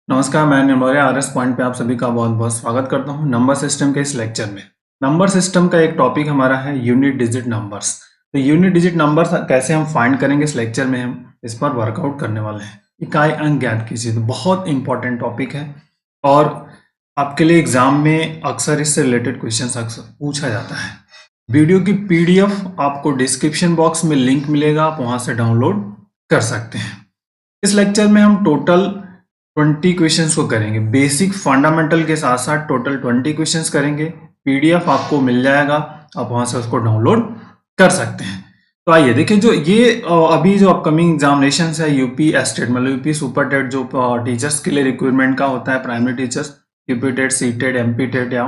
नमस्कार, मैं निर्मोरे RS point पे आप सभी का बहुत बहुत स्वागत करता हूं नंबर सिस्टम के इस लेक्चर में। नंबर सिस्टम का एक टॉपिक हमारा है यूनिट डिजिट नंबर्स। तो यूनिट डिजिट नंबर्स कैसे हम फाइंड करेंगे, इस लेक्चर में हम इस पर वर्कआउट करने वाले हैं। इकाई अंक ज्ञात कीजिए, तो बहुत इंपॉर्टेंट टॉपिक है और आपके लिए एग्जाम में अक्सर इससे रिलेटेड क्वेश्चन अक्सर पूछा जाता है। वीडियो की पीडीएफ आपको डिस्क्रिप्शन बॉक्स में लिंक मिलेगा, आप वहां से डाउनलोड कर सकते हैं। इस लेक्चर में हम टोटल 20 क्वेश्चंस को करेंगे। बेसिक फंडामेंटल के साथ साथ टोटल 20 क्वेश्चंस करेंगे। पीडीएफ आपको मिल जाएगा, आप वहां से उसको डाउनलोड कर सकते हैं। तो आइए देखिए, जो ये अभी जो अपकमिंग एग्जामिनेशन है यूपी एस्टेट मतलब यूपी सुपर टेट जो टीचर्स के लिए रिक्रूटमेंट का होता है, primary teachers, UP TET, C TET, MP TET या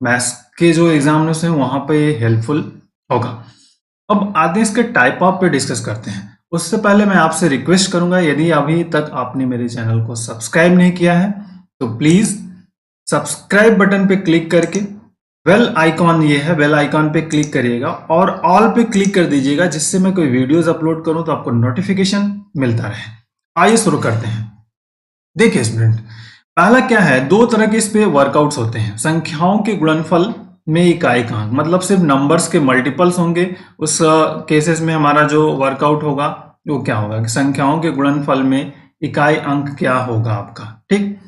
मैथ्स के जो एग्जामिनेशन है वहां पे ये हेल्पफुल होगा। अब आते हैं इसके टाइप ऑफ पे डिस्कस करते हैं। उससे पहले मैं आपसे रिक्वेस्ट करूंगा, यदि अभी तक आपने मेरे चैनल को सब्सक्राइब नहीं किया है तो प्लीज सब्सक्राइब बटन पे क्लिक करके बेल आइकॉन, ये है बेल आइकॉन पे क्लिक करिएगा और ऑल पे क्लिक कर दीजिएगा, जिससे मैं कोई वीडियोस अपलोड करूं तो आपको नोटिफिकेशन मिलता रहे। आइए शुरू करते हैं। देखिए स्टूडेंट, पहला क्या है, दो तरह के इस पे वर्कआउट्स होते हैं। संख्याओं के गुणनफल में इकाई का अंक, मतलब सिर्फ नंबर्स के मल्टीपल्स होंगे। उस केसेस में हमारा जो वर्कआउट होगा वो क्या होगा कि संख्याओं के गुणनफल में इकाई अंक क्या होगा आपका। ठीक।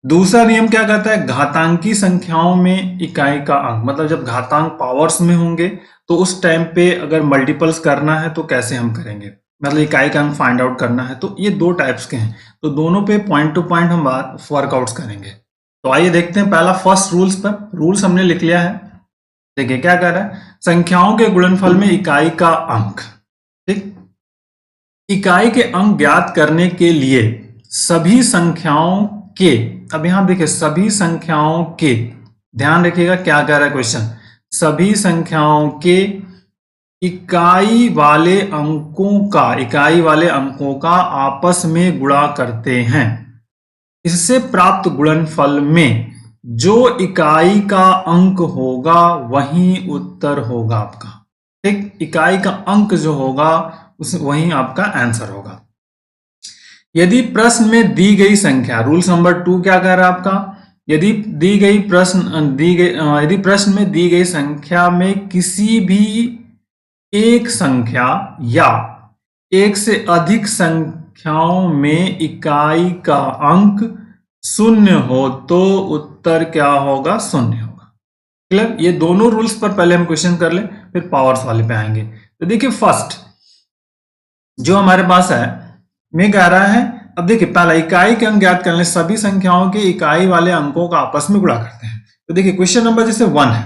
दूसरा नियम क्या कहता है, घातांकी संख्याओं में इकाई का अंक, मतलब जब घातांक पावर्स में होंगे तो उस टाइम पे अगर मल्टीपल्स करना है तो कैसे हम करेंगे, मतलब इकाई का अंक फाइंड आउट करना है। तो ये दो टाइप्स के हैं, तो दोनों पे पॉइंट टू पॉइंट हम वर्कआउट्स करेंगे। तो आइए देखते हैं पहला फर्स्ट रूल्स पर। रूल्स हमने लिख लिया है। देखिए क्या कह रहा है, संख्याओं के गुणनफल में इकाई का अंक। ठीक। इकाई के अंक ज्ञात करने के लिए सभी संख्याओं के, अब यहां देखिए सभी संख्याओं के, ध्यान रखिएगा क्या कह रहा है क्वेश्चन, सभी संख्याओं के इकाई वाले अंकों का आपस में गुणा करते हैं। इससे प्राप्त गुणनफल में जो इकाई का अंक होगा वही उत्तर होगा आपका। ठीक। इकाई का अंक जो होगा उस वही आपका आंसर होगा। यदि प्रश्न में दी गई संख्या, रूल्स नंबर 2 क्या कह रहा है आपका, यदि यदि प्रश्न में दी गई संख्या में किसी भी एक संख्या या एक से अधिक संख्याओं में इकाई का अंक शून्य हो तो उत्तर क्या होगा, शून्य होगा। क्लियर। ये दोनों रूल्स पर पहले हम क्वेश्चन कर ले, फिर पावर्स वाले पे आएंगे। तो देखिए फर्स्ट जो हमारे पास है में कह रहा है, अब देखिए पहला इकाई के अंक ज्ञात करने, सभी संख्याओं के इकाई वाले अंकों का आपस में गुणा करते हैं। तो देखिए क्वेश्चन नंबर जैसे 1 है,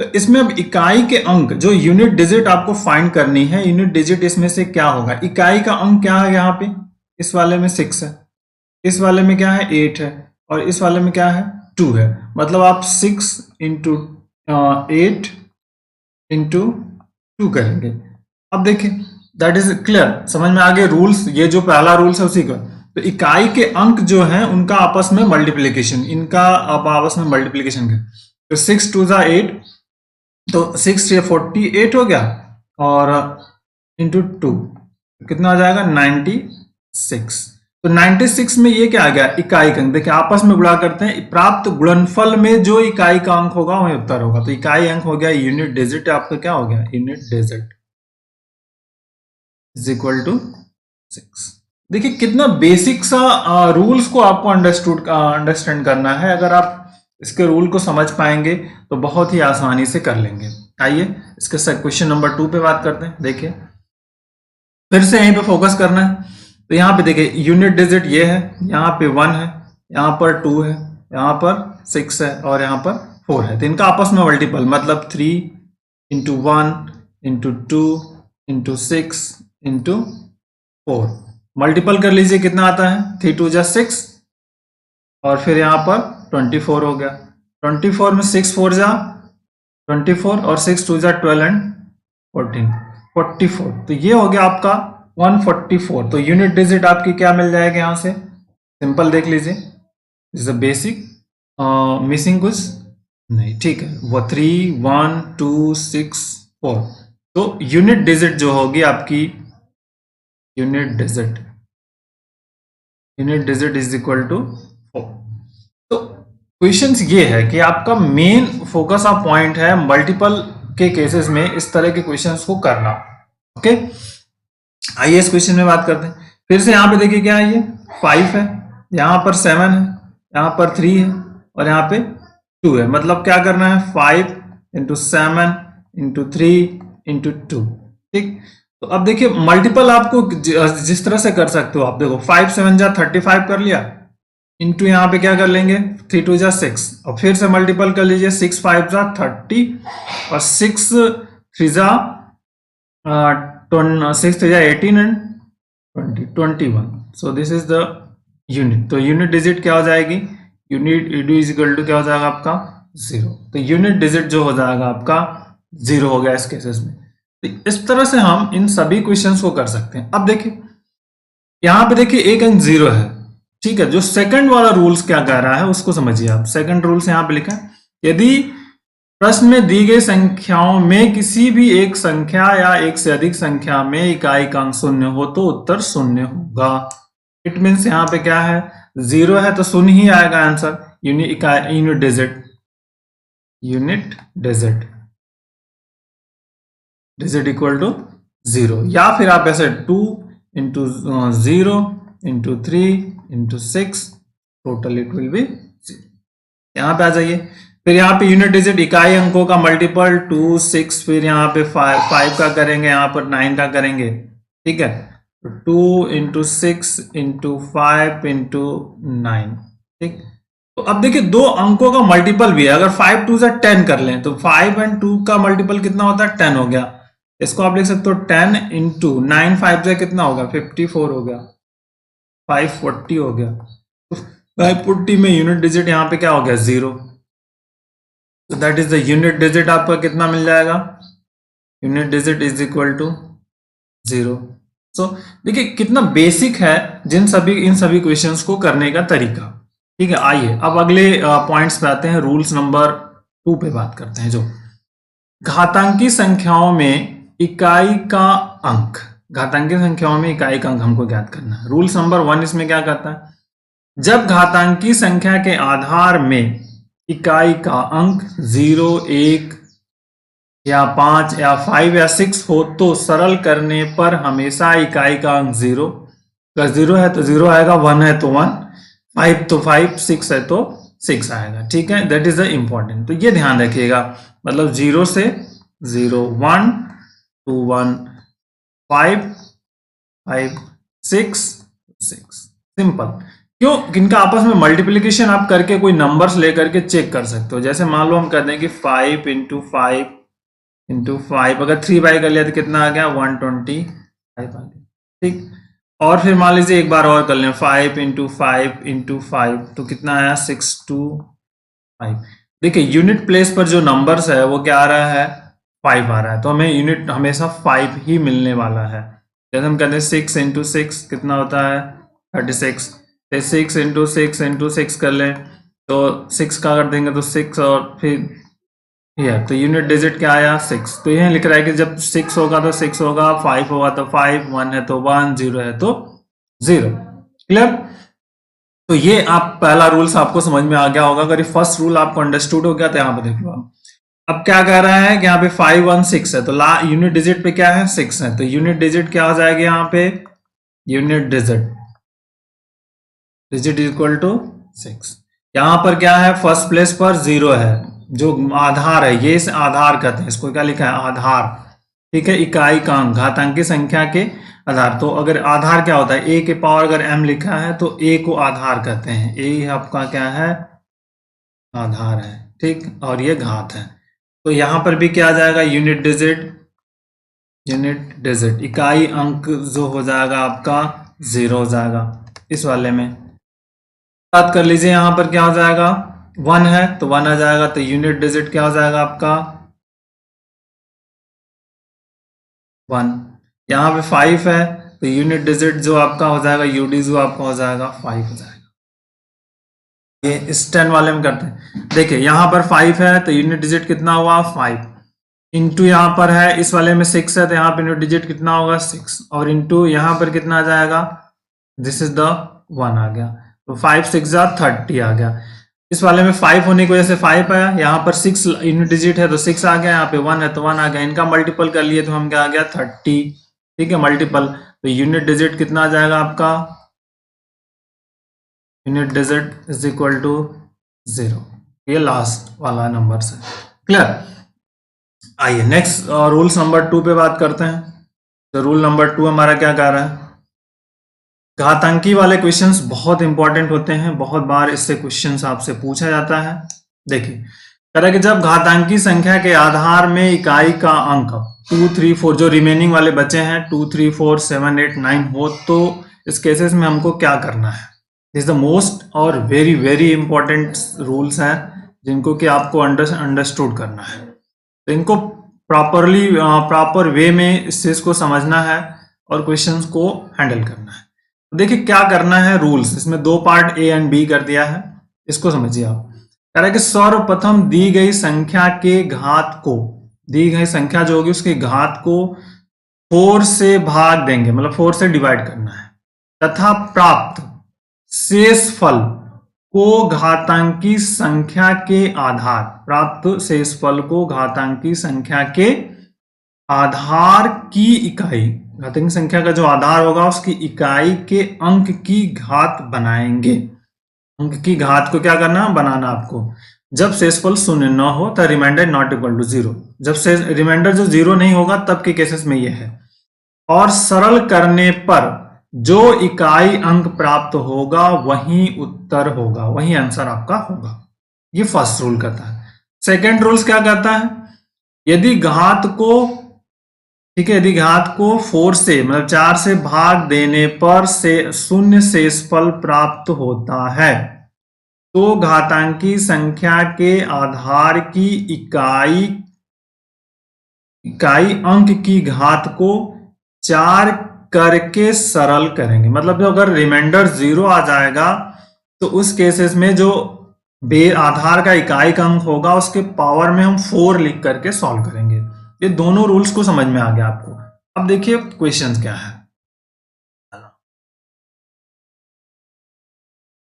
तो इसमें अब इकाई के अंक जो यूनिट डिजिट आपको फाइंड करनी है, यूनिट डिजिट इसमें से क्या होगा, इकाई का अंक क्या है, यहाँ पे इस वाले में 6 है, इस वाले में क्या है 8 है, और इस वाले में क्या है 2 है। मतलब आप 6 इंटू 8 इंटू 2 करेंगे। अब देखिए दैट इज क्लियर, समझ में आ गए रूल्स। ये जो पहला रूल्स है उसी का, तो इकाई के अंक जो है उनका आपस में मल्टीप्लीकेशन, इनका आप आपस में मल्टीप्लीकेशन करें। तो 6 2 जा 8, तो 6 से 48 हो गया, और इंटू 2 कितना आ जाएगा 96। तो 96 में ये क्या आ गया, इकाई का अंक। देखिए आपस में गुणा करते हैं, प्राप्त गुणनफल में जो इकाई का अंक होगा वही उत्तर होगा। तो इकाई अंक हो गया यूनिट डिजिट, आपका क्या हो गया unit digit is equal to 6। देखिए कितना बेसिक सा रूल्स को आपको अंडरस्टैंड करना है। अगर आप इसके रूल को समझ पाएंगे तो बहुत ही आसानी से कर लेंगे। आइए इसके क्वेश्चन नंबर 2 पे बात करते हैं। देखिए फिर से यहीं पे फोकस करना है। तो यहाँ पे देखिए यूनिट डिजिट ये है, यहाँ पे 1 है, यहाँ पर 2 है, यहाँ पर 6 है, और यहाँ पर 4 है। तो इनका आपस में मल्टीपल, मतलब 3 into 1 into 2 into 6 into 4, multiple कर लीजिए कितना आता है, 3 2 जा 6, और फिर यहाँ पर 24 हो गया। 24 में 6 4 जा 24, और 6 2 जा 12 एंड 14 44। तो ये हो गया आपका 144। तो यूनिट डिजिट आपकी क्या मिल जाएगा यहाँ से, सिंपल देख लीजिए, इज अ बेसिक, मिसिंग कुछ नहीं। ठीक है, वो 3 1 2 6 4। तो यूनिट डिजिट जो होगी आपकी, unit digit unit digit is equal to 4। तो क्वेश्चन ये है कि आपका मेन फोकस ऑफ पॉइंट है मल्टीपल के केसेस में इस तरह के क्वेश्चंस को करना। ओके, आइए इस क्वेश्चन में बात करते हैं। फिर से यहाँ पे देखिए क्या है, ये 5 है, यहाँ पर 7 है, यहाँ पर 3 है और यहाँ पे 2 है। मतलब क्या करना है, 5 इंटू 7 इंटू 3 इंटू 2। ठीक, तो अब देखिए मल्टीपल आपको जिस तरह से कर सकते हो आप, देखो 5 7 जा 35 कर लिया, इंटू यहाँ पे क्या कर लेंगे 3 2 जा 6 और फिर से मल्टीपल कर लीजिए, 6 5 जा 30 और 6 3 जा 6 3 जा 18 and 21। So this is the unit. तो यूनिट डिजिट क्या हो जाएगी, unit ED is equal to क्या हो जाएगा आपका 0। तो यूनिट डिजिट जो हो जाएगा आपका 0 हो गया इस केसेस में। तो इस तरह से हम इन सभी क्वेश्चंस को कर सकते हैं। अब देखिए यहां पे देखिए एक अंक 0 है, ठीक है। जो सेकंड वाला रूल्स क्या कह रहा है उसको समझिए आप। सेकंड रूल्स यहां पे लिखा है, यदि प्रश्न में दी गई संख्याओं में किसी भी एक संख्या या एक से अधिक संख्या में इकाई का अंक 0 हो तो उत्तर 0 होगा। इट मीन्स यहाँ पे क्या है, 0 है तो 0 ही आएगा answer. Unit digit, unit digit digit equal to 0, या फिर आप ऐसे 2 into 0 into 3 into 6 total it will be 0। यहाँ पे आ जाइए, फिर यहाँ पे यूनिट डिजिट इकाई अंकों का मल्टीपल 2 6, फिर यहाँ पे 5 का करेंगे, यहाँ पर 9 का करेंगे, ठीक है। 2 इंटू 6 इंटू 5 इंटू 9, ठीक। तो अब देखिए दो अंकों का मल्टीपल भी है, अगर 5 2 से 10 कर लें तो 5 एंड 2 का मल्टीपल कितना होता है, 10 हो गया। इसको आप लिख सकते हो 10 इंटू 9 5 से कितना होगा, 54 हो गया, 540 हो गया। तो 540 में यूनिट डिजिट यहाँ पे क्या हो गया, 0। तो that is the unit digit आपका कितना मिल जाएगा, unit digit is equal to 0। So देखिए कितना बेसिक है इन सभी क्वेश्चंस को करने का तरीका, ठीक है। आइए अब अगले पॉइंट्स पे आते हैं। रूल्स नंबर 2 पे बात करते हैं, जो घातांकी संख्याओं में इकाई का अंक, घातांकी संख्याओं में इकाई का अंक हमको ज्ञात करना है। रूल्स नंबर 1 इसमें क्या कहता है, जब घातांकी संख्या के आधार में इकाई का अंक 0 1 या 5 या 5 या 6 हो तो सरल करने पर हमेशा इकाई का अंक 0, अगर 0 है तो 0 आएगा, 1 है तो 1, 5 तो 5, 6 है तो 6 आएगा, ठीक है। That is the important. तो ये ध्यान रखिएगा, मतलब 0 से 0 1 2 1 5 5 6 6, सिंपल। क्यों, किनका आपस में मल्टीप्लीकेशन आप करके कोई नंबर्स लेकर के चेक कर सकते हो। जैसे मान लो हम कहते हैं कि 5 इंटू 5 इंटू 5, अगर 3 बाई कर लिया तो कितना आ गया, 125 आ गया, ठीक। और फिर मान लीजिए एक बार और कर लें, 5 इंटू 5 इंटू 5 तो कितना आया, 625। देखिए यूनिट प्लेस पर जो नंबर्स है वो क्या आ रहा है, 5 आ रहा है, तो हमें यूनिट हमेशा 5 ही मिलने वाला है। जैसे हम कहते हैं 6 इंटू 6 कितना होता है, 36। 6 इंटू 6 इंटू 6 कर लें तो 6 का कर देंगे तो 6 और फिर यह, तो यूनिट डिजिट क्या आया, 6। तो यह लिख रहा है कि जब 6 होगा तो 6 होगा, 5 होगा तो 5, 1 है तो 1, 0 है तो 0। क्लियर। तो ये आप पहला रूल्स आपको समझ में आ गया होगा। अगर ये फर्स्ट रूल आपको अंडरस्टूड हो गया तो यहाँ पे देख लो आप। अब क्या कह रहा है कि यहाँ पे 5 1 6 है, तो यूनिट डिजिट पे क्या है, 6 है, तो यूनिट डिजिट क्या हो जाएगा यहाँ पे, unit digit digit equal to 6। यहां पर क्या है, फर्स्ट प्लेस पर 0 है, जो आधार है, ये इस आधार कहते हैं, इसको क्या लिखा है, आधार, ठीक है। इकाई का अंक घातांकी संख्या के आधार, तो अगर आधार क्या होता है, a के पावर अगर m लिखा है तो a को आधार कहते हैं, a आपका क्या है, आधार है, ठीक, और ये घात है। तो यहां पर भी क्या आ जाएगा, यूनिट डिजिट इकाई अंक जो हो जाएगा आपका 0 हो जाएगा। इस वाले में बात कर लीजिए, यहां पर क्या हो जाएगा, 1 है तो 1 आ जाएगा, तो यूनिट डिजिट क्या हो जाएगा आपका 1। यहां पे 5 है तो यूनिट डिजिट जो आपका हो जाएगा, यूडी जो आपका हो जाएगा 5 हो जाएगा। ये इस 10 वाले में करते हैं। देखिए यहां पर 5 है तो यूनिट डिजिट कितना हुआ, 5, इंटू यहां पर है इस वाले में 6 है तो यहाँ पे यूनिट डिजिट कितना होगा, 6, और इंटू यहां पर कितना आ जाएगा, दिस इज द 1 आ गया, तो 5 6 30 आ गया। इस वाले में 5 होने की वजह से 5 आया, यहाँ पर 6 यूनिट डिजिट है तो 6 आ गया, यहाँ पे 1 है तो 1 आ गया। इनका मल्टीपल कर लिए तो हम क्या आ गया 30, ठीक है, मल्टीपल। तो यूनिट डिजिट कितना आ जाएगा आपका, unit digit is equal to 0। ये लास्ट वाला नंबर है, क्लियर। आइए नेक्स्ट रूल्स नंबर 2 पे बात करते हैं। तो रूल नंबर 2 हमारा क्या कह रहा है, घातांकी वाले क्वेश्चंस बहुत इंपॉर्टेंट होते हैं, बहुत बार इससे क्वेश्चंस आपसे पूछा जाता है। देखिए कह रहा है कि जब घातांकी संख्या के आधार में इकाई का अंक 2 3 4 जो रिमेनिंग वाले बचे हैं 2 3 4 7 8 9 हो, तो इस केसेस में हमको क्या करना है। दिस द मोस्ट और वेरी वेरी इंपॉर्टेंट रूल्स हैं जिनको कि आपको अंडरस्टूड करना है। तो इनको प्रॉपरली प्रॉपर वे में इस चीज को समझना है और क्वेश्चंस को हैंडल करना है। तो देखिए क्या करना है, रूल्स इसमें 2 पार्ट ए एंड बी कर दिया है, इसको समझिए आप। कह रहा है कि सर्वप्रथम दी गई संख्या के घात को, दी गई संख्या जो होगी उसके घात को 4 से भाग देंगे, मतलब 4 से डिवाइड करना है, तथा प्राप्त शेष फल को घातांकी संख्या के आधार, प्राप्त शेष फल को घातांकी संख्या के आधार की इकाई, घातांकी संख्या का जो आधार होगा उसकी इकाई के अंक की घात बनाएंगे। अंक की घात को क्या करना, बनाना आपको। जब शेषफल शून्य न हो तो रिमाइंडर नॉट इक्वल टू 0, जब शेष रिमाइंडर जो 0 नहीं होगा तब के केसेस में यह है। और सरल करने पर जो इकाई अंक प्राप्त होगा वही उत्तर होगा, वही आंसर आपका होगा। ये फर्स्ट रूल कहता है। सेकेंड रूल्स क्या कहता है, यदि घात को, ठीक है, यदि घात को 4 से मतलब 4 से भाग देने पर से शून्य शेषफल प्राप्त होता है तो घातांकी संख्या के आधार की इकाई अंक की घात को 4 करके सरल करेंगे। मतलब जो अगर रिमाइंडर 0 आ जाएगा तो उस केसेस में जो आधार का इकाई का अंक होगा उसके पावर में हम 4 लिख करके सॉल्व करेंगे। ये दोनों रूल्स को समझ में आ गया आपको। अब देखिए क्वेश्चन क्या है,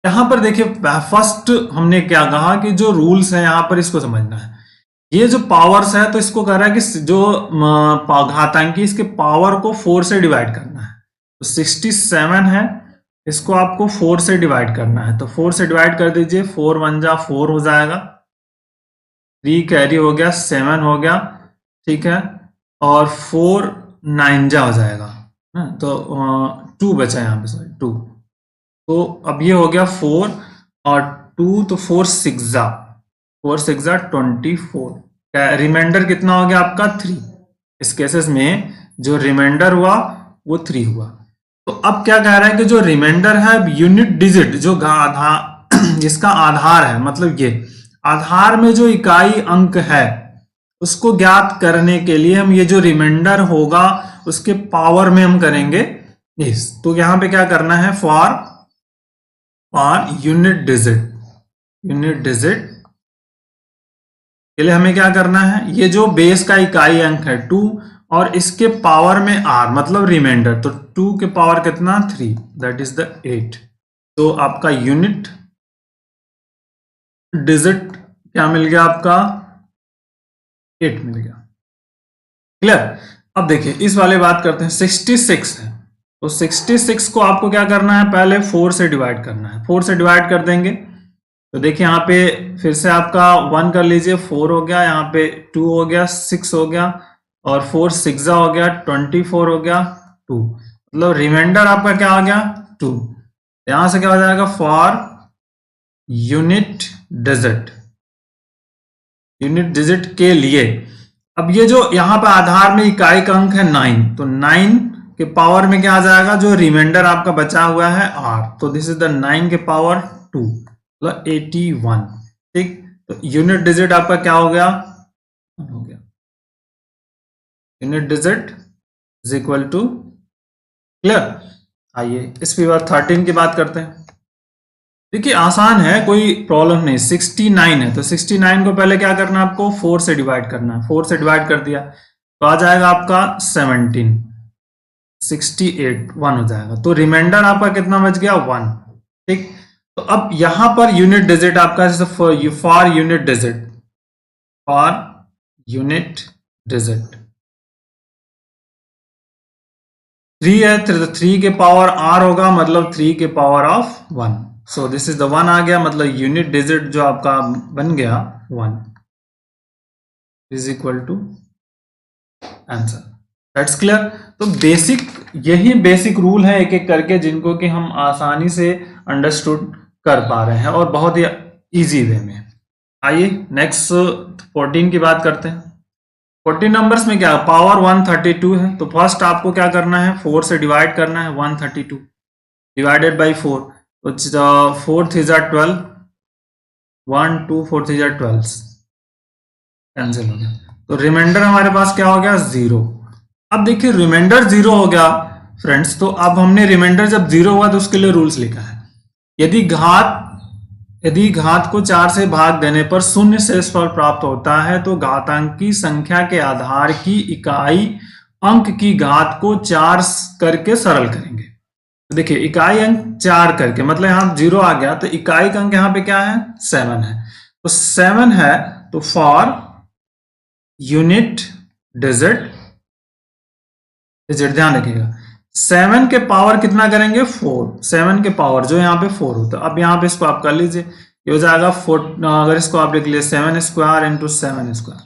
यहां पर देखिए फर्स्ट हमने क्या कहा कि जो रूल्स है यहां पर इसको समझना है। ये जो पावर्स है तो इसको कह रहा है कि जो घातांकी इसके पावर को 4 से डिवाइड करना है। तो 67 है, इसको आपको 4 से डिवाइड करना है, तो 4 से डिवाइड कर दीजिए, 4 1 जा 4 हो जाएगा, 3 कैरी हो गया, 7 हो गया, ठीक है, और 4 9 जा हो जाएगा, तो 2 बचा यहाँ पे, सॉरी 2। तो अब ये हो गया 4 और 2, तो 4 6 जा 24, रिमाइंडर कितना हो गया आपका 3। इस केसेस में जो रिमाइंडर हुआ वो 3 हुआ। तो अब क्या कह रहा है कि जो रिमाइंडर है यूनिट डिजिट जो जिसका आधार है, मतलब ये आधार में जो इकाई अंक है उसको ज्ञात करने के लिए हम ये जो रिमाइंडर होगा उसके पावर में हम करेंगे इस। तो यहां पे क्या करना है, फॉर यूनिट डिजिट के लिए हमें क्या करना है, ये जो बेस का इकाई अंक है 2 और इसके पावर में r मतलब रिमाइंडर, तो 2 के पावर कितना 3, दैट इज द 8। तो आपका यूनिट डिजिट क्या मिल गया आपका 8 मिल गया, क्लियर। अब देखिए इस वाले बात करते हैं, 66 है, तो 66 को आपको क्या करना है, पहले 4 से डिवाइड करना है। 4 से डिवाइड कर देंगे तो देखिए यहाँ पे फिर से आपका 1 कर लीजिए, 4 हो गया, यहाँ पे 2 हो गया, 6 हो गया, और 4 6 हो गया, 24 हो गया, 2, मतलब रिमाइंडर आपका क्या आ गया 2। यहां से क्या हो जाएगा, फॉर यूनिट डिजिट के लिए। अब ये जो यहाँ पे आधार में इकाई का अंक है 9, तो 9 के पावर में क्या आ जाएगा, जो रिमाइंडर आपका बचा हुआ है r, तो दिस इज द 9 के पावर 2, मतलब 81, ठीक। तो यूनिट डिजिट आपका क्या हो गया, हो गया unit digit is equal to, clear. आइए इस पे बात 13 की बात करते हैं। देखिए आसान है, कोई प्रॉब्लम नहीं। 69 है तो 69 को पहले क्या करना है, आपको 4 से डिवाइड करना है। 4 से डिवाइड कर दिया तो आ जाएगा आपका 17। 68 1 हो जाएगा। तो रिमाइंडर आपका कितना बच गया 1। ठीक, तो अब यहां पर यूनिट डिजिट आपका for unit digit, for unit digit 3 है, 3 के पावर r होगा, मतलब 3 के power of 1। So this is the 1 आ गया, मतलब यूनिट डिजिट जो आपका बन गया 1 is equal to answer. That's clear. तो बेसिक, यही बेसिक रूल है एक एक करके, जिनको कि हम आसानी से अंडरस्टूड कर पा रहे हैं और बहुत ही इजी वे में। आइए नेक्स्ट 14 की बात करते हैं। 14 नंबर्स में क्या पावर 132 है, तो फर्स्ट आपको क्या करना है 4 से डिवाइड करना है। 132 डिवाइडेड बाई 4, तो 4 3 जा 12, 1 2 4 3 जा 12, कैंसिल हो गया। तो रिमाइंडर हमारे पास क्या हो गया 0। अब देखिए रिमाइंडर 0 हो गया फ्रेंड्स, तो अब हमने रिमाइंडर जब 0 हुआ तो उसके लिए रूल्स लिखा है। यदि घात को 4 से भाग देने पर शून्य शेषफल प्राप्त होता है तो घातांकी संख्या के आधार की इकाई अंक की घात को 4 करके सरल करेंगे। तो देखिए इकाई अंक 4 करके, मतलब यहां 0 आ गया, तो इकाई अंक यहां पे क्या है 7 है। तो 7 है, तो फॉर यूनिट डिजिट ध्यान रखिएगा 7 के पावर कितना करेंगे 4, 7 के पावर जो यहाँ पे 4 होता है। अब यहाँ पे इसको आप कर लीजिए, ये हो जाएगा 4, अगर इसको आप लिख लिए 7 स्क्वायर इंटू 7 स्क्वायर,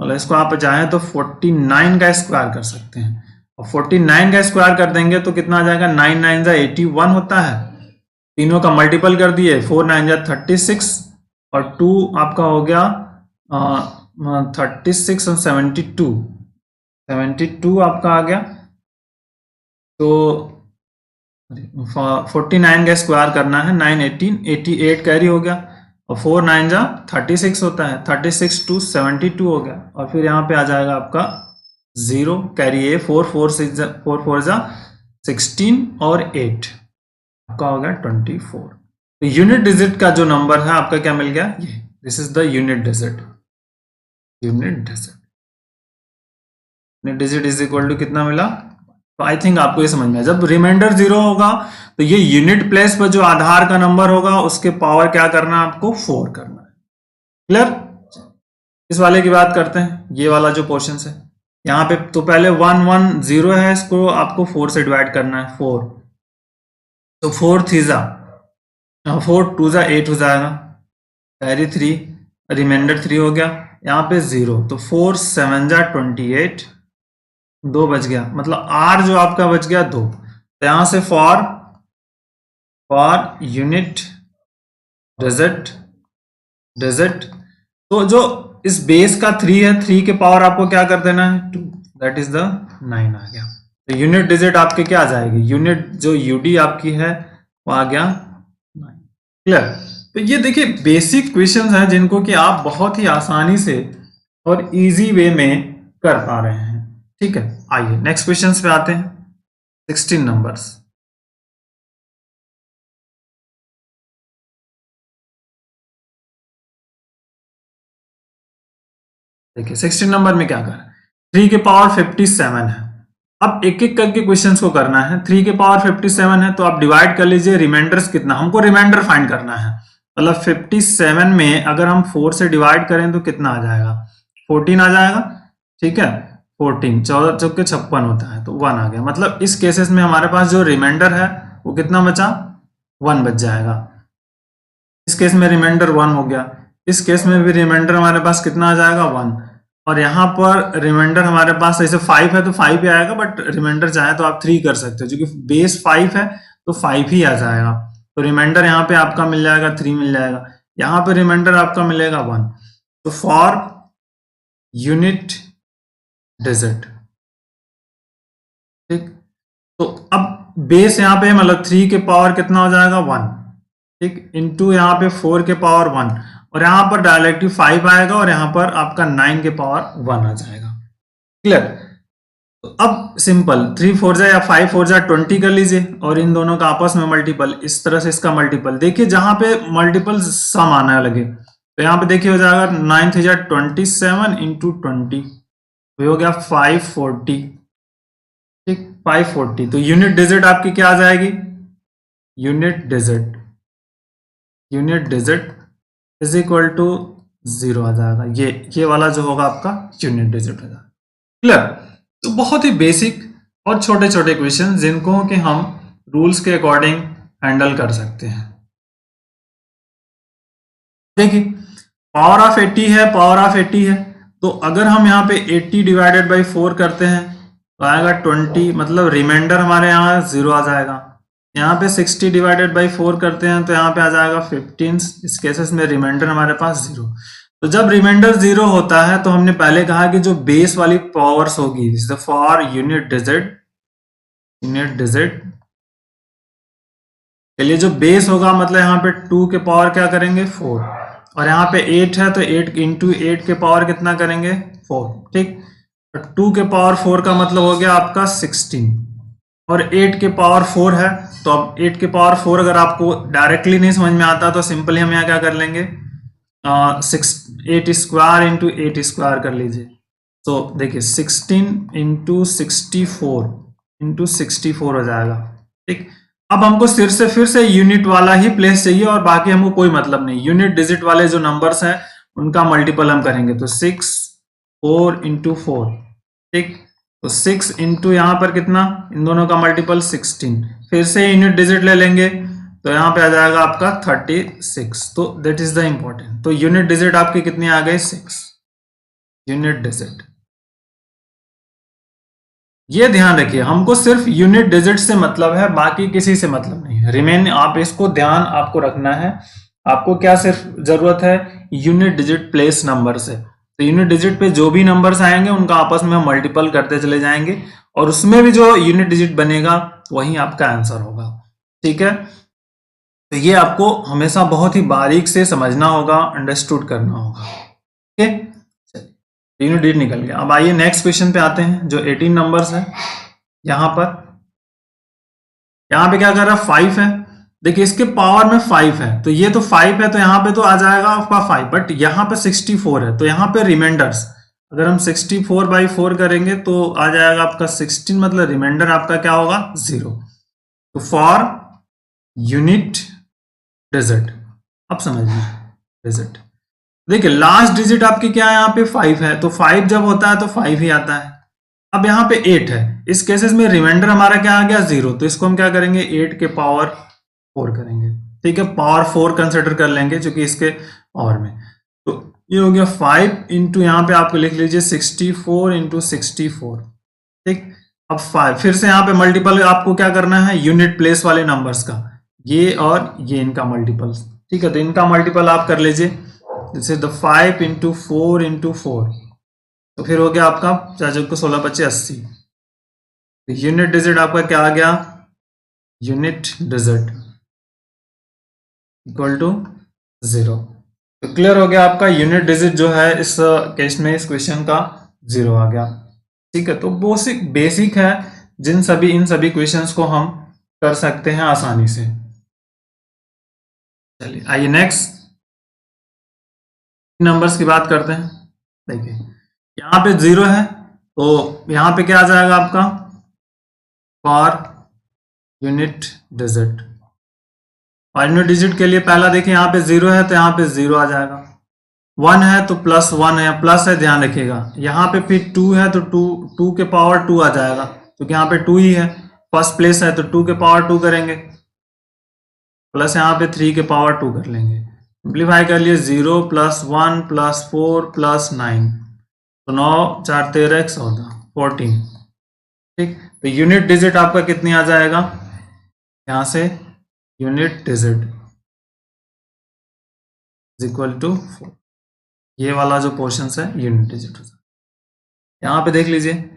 मतलब इसको आप चाहें तो 49 का स्क्वायर कर सकते हैं। और 49 का स्क्वायर कर देंगे तो कितना आ जाएगा 9 9 जा 81 होता है। तीनों का मल्टीपल कर दिए, 4 9 जा 36 और 2 आपका हो गया 36 और 72 आपका आ गया। तो 49 का स्क्वायर करना है, 9 18 88 कैरी हो गया, और 4 9 जा 36 होता है, 36 टू 72 हो गया, और फिर यहाँ पे आ जाएगा आपका 0 कैरी है, 4 4 जा 16 और 8 आपका हो गया 24। तो यूनिट डिजिट का जो नंबर है आपका क्या मिल गया, ये this is the unit digit. Unit digit is equal to कितना मिला, तो आई थिंक आपको ये समझ में आया। जब रिमाइंडर 0 होगा तो ये यूनिट प्लेस पर जो आधार का नंबर होगा उसके पावर क्या करना है आपको 4 करना है। क्लियर। इस वाले की बात करते हैं, ये वाला जो पोर्शन है यहाँ पे, तो पहले 1 1 0 है, इसको आपको 4 से डिवाइड करना है 4, तो 4 3 जा 4 2 जा 8 हो जाएगा, कैरी 3, रिमाइंडर 3 हो गया, यहाँ पे 0, तो 4 7 जा 28, 2 बच गया, मतलब R जो आपका बच गया 2। तो यहां से फॉर यूनिट डिजिट, तो जो इस बेस का 3 है, 3 के पावर आपको क्या कर देना है 2, दैट इज द 9 आ गया। तो यूनिट डिजिट आपके क्या आ जाएगी, यूनिट जो यूडी आपकी है वो आ गया 9। क्लियर। तो ये देखिए बेसिक क्वेश्चंस हैं जिनको कि आप बहुत ही आसानी से और इजी वे में कर पा रहे हैं। ठीक है, आइए नेक्स्ट क्वेश्चंस पे आते हैं। 16 नंबर्स, देखिए 16 नंबर में क्या कर 3 के पावर 57 है। अब एक एक करके क्वेश्चंस को करना है। 3 के पावर 57 है तो आप डिवाइड कर लीजिए, रिमाइंडर्स कितना, हमको रिमाइंडर फाइंड करना है। मतलब 57 में अगर हम 4 से डिवाइड करें तो कितना आ जाएगा 14 आ जाएगा। ठीक है, 14 14 चौके 56 होता है, तो 1 आ गया। मतलब इस केसेस में हमारे पास जो रिमाइंडर है वो कितना बचा 1 बच जाएगा। इस केस में रिमाइंडर 1 हो गया, इस केस में भी रिमाइंडर हमारे पास कितना आ जाएगा 1, और यहाँ पर रिमाइंडर हमारे पास ऐसे 5 है तो 5 ही आएगा, बट रिमाइंडर चाहे तो आप 3 कर सकते हो, क्योंकि बेस 5 है तो 5 ही आ जाएगा। तो रिमाइंडर यहाँ पे आपका मिल जाएगा 3 मिल जाएगा, यहाँ पे रिमाइंडर आपका मिलेगा 1। तो फॉर यूनिट डिजिट, ठीक, तो अब बेस यहाँ पे मतलब 3 के पावर कितना हो जाएगा 1, ठीक, इंटू यहाँ पे 4 के पावर 1, और यहाँ पर डायरेक्टली 5 आएगा, और यहाँ पर आपका 9 के पावर 1 आ जाएगा। क्लियर। तो अब सिंपल 3 4 जा या 5 4 जा 20 कर लीजिए, और इन दोनों का आपस में मल्टीपल, इस तरह से इसका मल्टीपल देखिए, जहां पे मल्टीपल सम आने लगे तो यहाँ पे देखिए हो जाएगा 9 3 जा 27 इंटू 20, हो गया 540। ठीक, 540। तो यूनिट डिजिट आपकी क्या आ जाएगी, unit digit is equal to 0 आ जाएगा। ये वाला जो होगा आपका यूनिट डिजिट हो जाएगा। क्लियर। तो बहुत ही बेसिक और छोटे छोटे क्वेश्चन जिनको कि हम रूल्स के अकॉर्डिंग हैंडल कर सकते हैं। देखिए पावर ऑफ 80 है, तो अगर हम यहाँ पे 80 डिवाइडेड बाई 4 करते हैं तो आएगा 20, मतलब रिमाइंडर हमारे यहाँ 0 आ जाएगा। यहाँ पे 60 डिवाइडेड बाई 4 करते हैं तो यहाँ पे आ जाएगा 15। इस केसेस में रिमाइंडर हमारे पास 0। तो जब रिमाइंडर 0 होता है तो हमने पहले कहा कि जो बेस वाली पावर्स होगी फॉर यूनिट डिजिट के लिए जो बेस होगा, मतलब यहाँ पे 2 के पावर क्या करेंगे 4, और यहाँ पे 8 है तो 8 इंटू 8 के पावर कितना करेंगे 4। ठीक, तो 2 के पावर 4 का मतलब हो गया आपका 16, और 8 के पावर 4 है। तो अब 8 के पावर 4 अगर आपको डायरेक्टली नहीं समझ में आता तो सिंपली हम यहाँ क्या कर लेंगे, 8 स्क्वायर इंटू 8 स्क्वायर कर लीजिए। तो देखिए 16 इंटू 64 हो जाएगा। ठीक, अब हमको फिर से यूनिट वाला ही प्लेस चाहिए और बाकी हमको कोई मतलब नहीं। यूनिट डिजिट वाले जो नंबर्स हैं उनका मल्टीपल हम करेंगे, तो 6 4 इंटू 4। ठीक, तो 6 इंटू यहाँ पर कितना, इन दोनों का मल्टीपल 16। फिर से यूनिट डिजिट ले लेंगे तो यहाँ पे आ जाएगा आपका 36। तो दैट इज द इंपॉर्टेंट। तो यूनिट डिजिट आपके कितने आ गए 6 यूनिट डिजिट। ये ध्यान रखिए, हमको सिर्फ यूनिट डिजिट से मतलब है, बाकी किसी से मतलब नहीं है। रिमेन आप इसको ध्यान आपको रखना है। आपको क्या सिर्फ जरूरत है, यूनिट डिजिट प्लेस नंबर से। तो यूनिट डिजिट पे जो भी नंबर्स आएंगे उनका आपस में मल्टीपल करते चले जाएंगे और उसमें भी जो यूनिट डिजिट बनेगा वही आपका आंसर होगा। ठीक है, तो ये आपको हमेशा बहुत ही बारीक से समझना होगा, अंडरस्टूड करना होगा। ठीक है, यूनिट डिजिट निकल गया। अब आइए नेक्स्ट क्वेश्चन पे आते हैं जो 18 नंबर्स है। यहाँ पे क्या कर रहा है 5 है। देखिए इसके पावर में 5 है, तो ये तो 5 है तो यहाँ पे तो आ जाएगा आपका 5, बट यहाँ पे 64 है तो यहाँ पे रिमाइंडर्स अगर हम 64 बाई 4 करेंगे तो आ जाएगा आपका 16, मतलब रिमाइंडर आपका क्या होगा 0। तो फॉर यूनिट डिजिट, अब समझिए डिजिट, देखिए लास्ट डिजिट आपकी क्या है, यहाँ पे 5 है, तो 5 जब होता है तो 5 ही आता है। अब यहाँ पे 8 है, इस केसेस में रिमाइंडर हमारा क्या आ गया 0, तो इसको हम क्या करेंगे 8 के पावर 4 करेंगे। ठीक है, पावर 4 कंसिडर कर लेंगे क्योंकि इसके पावर में। तो ये हो गया 5 इंटू यहाँ पे आपको लिख लीजिए 64 इंटू 64। ठीक, अब 5 फिर से यहाँ पे मल्टीपल आपको क्या करना है यूनिट प्लेस वाले नंबर्स का, ये और ये इनका मल्टीपल। ठीक है, तो इनका मल्टीपल आप कर लीजिए, this is the 5 into 4 into 4। तो फिर हो गया आपका 4 को 16 25 80। यूनिट डिजिट आपका क्या आ गया, यूनिट डिजिट इक्वल टू 0। तो क्लियर हो गया आपका यूनिट डिजिट जो है इस केस में, इस क्वेश्चन का 0 आ गया। ठीक है, तो बेसिक है इन सभी क्वेश्चंस को हम कर सकते हैं आसानी से। चलिए आइए नेक्स्ट नंबर्स की बात करते हैं। देखिए यहाँ पे 0 है तो यहाँ पे क्या आ जाएगा आपका फॉर यूनिट डिजिट। और यूनिट डिजिट के लिए पहला देखिए यहाँ पे 0 है तो यहाँ पे 0 आ जाएगा। 1 है तो +1 है, प्लस है ध्यान रखिएगा। यहाँ पे फिर 2 है तो 2 के पावर 2 आ जाएगा क्योंकि यहाँ पे 2 ही है, फर्स्ट प्लेस है तो 2 के पावर 2 करेंगे, प्लस यहाँ पे 3 के पावर 2 कर लेंगे। सिंप्लीफाई कर लिए 0 + 1 + 4 + 9, तो 9 4 13 14। ठीक, तो यूनिट डिजिट आपका कितनी आ जाएगा, यहां से यूनिट डिजिट इक्वल टू 4। ये वाला जो पोर्शन है यूनिट डिजिट हो जाएगा। यहाँ पे देख लीजिए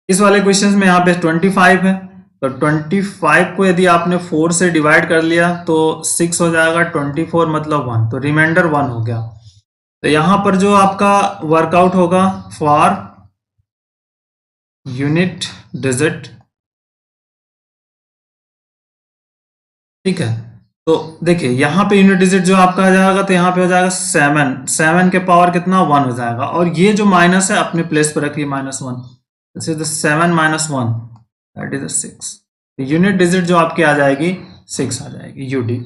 इस वाले क्वेश्चन में यहाँ पे 25 है, तो 25 को यदि आपने 4 से डिवाइड कर लिया तो 6 हो जाएगा, 24 मतलब 1, तो रिमाइंडर 1 हो गया। तो यहां पर जो आपका वर्कआउट होगा फॉर यूनिट डिजिट। ठीक है, तो देखिए यहाँ पे यूनिट डिजिट जो आपका आ जाएगा तो यहाँ पे हो जाएगा 7 के पावर कितना 1 हो जाएगा, और ये जो माइनस है अपने प्लेस पर रखिए -1, this is the 7 - 1, that is 6। Unit digit जो आपकी आ जाएगी 6 आ जाएगी यूडी।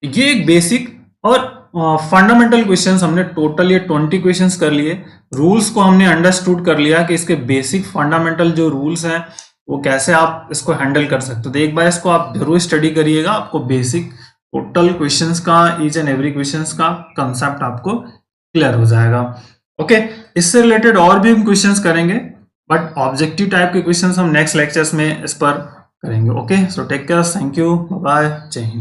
ये एक बेसिक और फंडामेंटल क्वेश्चंस हमने टोटल ये 20 क्वेश्चंस कर लिए। रूल्स को हमने अंडरस्टूड कर लिया कि इसके बेसिक फंडामेंटल जो रूल्स हैं वो कैसे आप इसको हैंडल कर सकते हो। तो एक बार इसको आप जरूर स्टडी करिएगा, आपको बेसिक टोटल क्वेश्चंस का, ईच एंड एवरी क्वेश्चंस का कंसेप्ट आपको क्लियर हो जाएगा। ओके, इससे रिलेटेड और भी हम क्वेश्चंस करेंगे, बट ऑब्जेक्टिव टाइप के क्वेश्चंस हम नेक्स्ट लेक्चर्स में इस पर करेंगे। Okay, so take care, thank you, bye bye, Jai Hind.